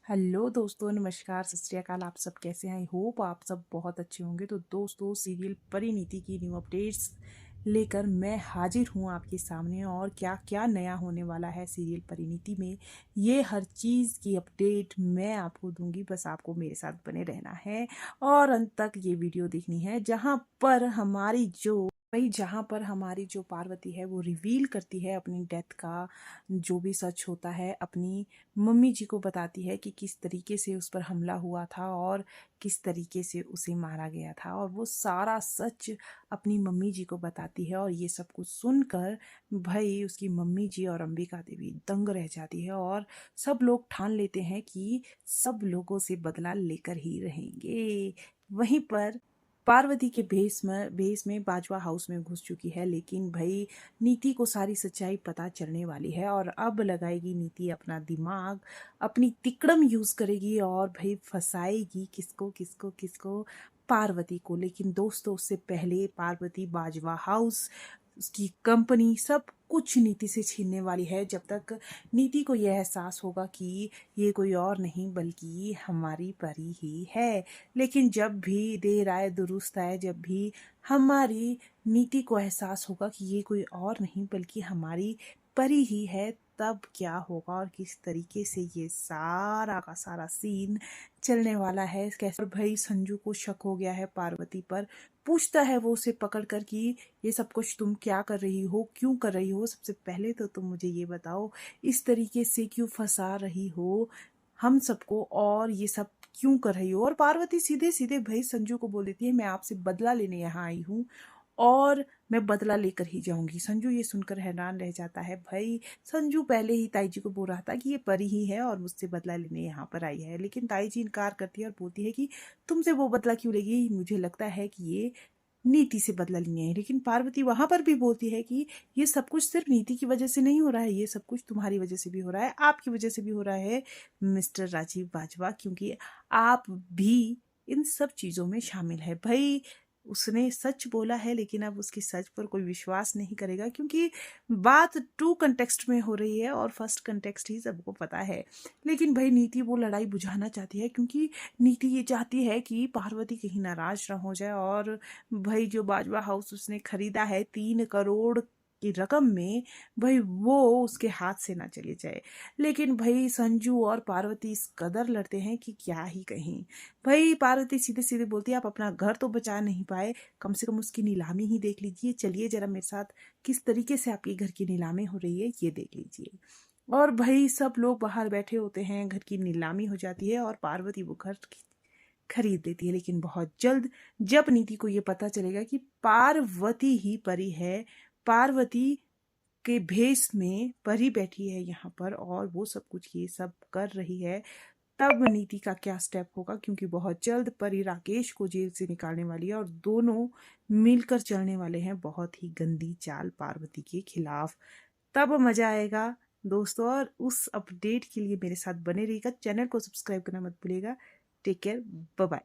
Hello दोस्तों, नमस्कार, सत श्री अकाल। आप सब कैसे हैं? आई होप आप सब बहुत अच्छे होंगे। तो दोस्तों, सीरियल परिणीति की न्यू अपडेट्स लेकर मैं हाजिर हूं आपके सामने। और क्या क्या नया होने वाला है सीरियल परिणीति में, ये हर चीज़ की अपडेट मैं आपको दूंगी। बस आपको मेरे साथ बने रहना है और अंत तक ये वीडियो देखनी है, जहाँ पर हमारी जो पार्वती है वो रिवील करती है अपनी डेथ का जो भी सच होता है, अपनी मम्मी जी को बताती है कि किस तरीके से उस पर हमला हुआ था और किस तरीके से उसे मारा गया था, और वो सारा सच अपनी मम्मी जी को बताती है। और ये सब कुछ सुनकर भाई उसकी मम्मी जी और अंबिका देवी दंग रह जाती है, और सब लोग ठान लेते हैं कि सब लोगों से बदला लेकर ही रहेंगे। वहीं पर पार्वती के भेस में बाजवा हाउस में घुस चुकी है, लेकिन भाई नीति को सारी सच्चाई पता चलने वाली है और अब लगाएगी नीति अपना दिमाग, अपनी तिकड़म यूज करेगी और भाई फंसाएगी किसको किसको किसको, पार्वती को। लेकिन दोस्तों, उससे पहले पार्वती बाजवा हाउस, उसकी कंपनी, सब कुछ नीति से छीनने वाली है, जब तक नीति को यह एहसास होगा कि ये कोई और नहीं बल्कि हमारी परी ही है। लेकिन जब भी देर आए दुरुस्त आए, जब भी हमारी नीति को एहसास होगा कि ये कोई और नहीं बल्कि हमारी परी ही है, तब क्या होगा और किस तरीके से ये सारा का सारा सीन चलने वाला है, कैसे। और भाई संजू को शक हो गया है पार्वती पर। पूछता है वो उसे पकड़ कर कि ये सब कुछ तुम क्या कर रही हो, क्यों कर रही हो? सबसे पहले तो तुम मुझे ये बताओ, इस तरीके से क्यों फंसा रही हो हम सबको, और ये सब क्यों कर रही हो? और पार्वती सीधे सीधे भाई संजू को बोल देती है, मैं आपसे बदला लेने यहाँ आई हूँ और मैं बदला लेकर ही जाऊंगी। संजू ये सुनकर हैरान रह जाता है। भाई संजू पहले ही ताई जी को बोल रहा था कि ये परी ही है और मुझसे बदला लेने यहाँ पर आई है, लेकिन ताई जी इनकार करती है और बोलती है कि तुमसे वो बदला क्यों लेगी, मुझे लगता है कि ये नीति से बदला लेनी है। लेकिन पार्वती वहां पर भी बोलती है कि ये सब कुछ सिर्फ नीति की वजह से नहीं हो रहा है, ये सब कुछ तुम्हारी वजह से भी हो रहा है, आपकी वजह से भी हो रहा है मिस्टर राजीव बाजवा, क्योंकि आप भी इन सब चीजों में शामिल है। भाई उसने सच बोला है, लेकिन अब उसकी सच पर कोई विश्वास नहीं करेगा, क्योंकि बात टू कंटेक्स्ट में हो रही है और फर्स्ट कंटेक्स्ट ही सबको पता है। लेकिन भाई नीति वो लड़ाई बुझाना चाहती है, क्योंकि नीति ये चाहती है कि पार्वती कहीं नाराज ना हो जाए, और भाई जो बाजवा हाउस उसने खरीदा है 3 करोड़ की रकम में, भाई वो उसके हाथ से ना चली जाए। लेकिन भाई संजू और पार्वती इस कदर लड़ते हैं कि क्या ही कहीं। भाई पार्वती सीधे सीधे बोलती है, आप अपना घर तो बचा नहीं पाए, कम से कम उसकी नीलामी ही देख लीजिए, चलिए जरा मेरे साथ, किस तरीके से आपके घर की नीलामी हो रही है ये देख लीजिए। और भाई सब लोग बाहर बैठे होते हैं, घर की नीलामी हो जाती है और पार्वती वो घर खरीद लेती है। लेकिन बहुत जल्द जब नीति को ये पता चलेगा कि पार्वती ही परी है, पार्वती के भेष में परी बैठी है यहाँ पर और वो सब कुछ ये सब कर रही है, तब नीति का क्या स्टेप होगा, क्योंकि बहुत जल्द परी राकेश को जेल से निकालने वाली है और दोनों मिलकर चलने वाले हैं बहुत ही गंदी चाल पार्वती के खिलाफ। तब मजा आएगा दोस्तों, और उस अपडेट के लिए मेरे साथ बने रहिएगा। चैनल को सब्सक्राइब करना मत भूलिएगा। Take care, bye bye.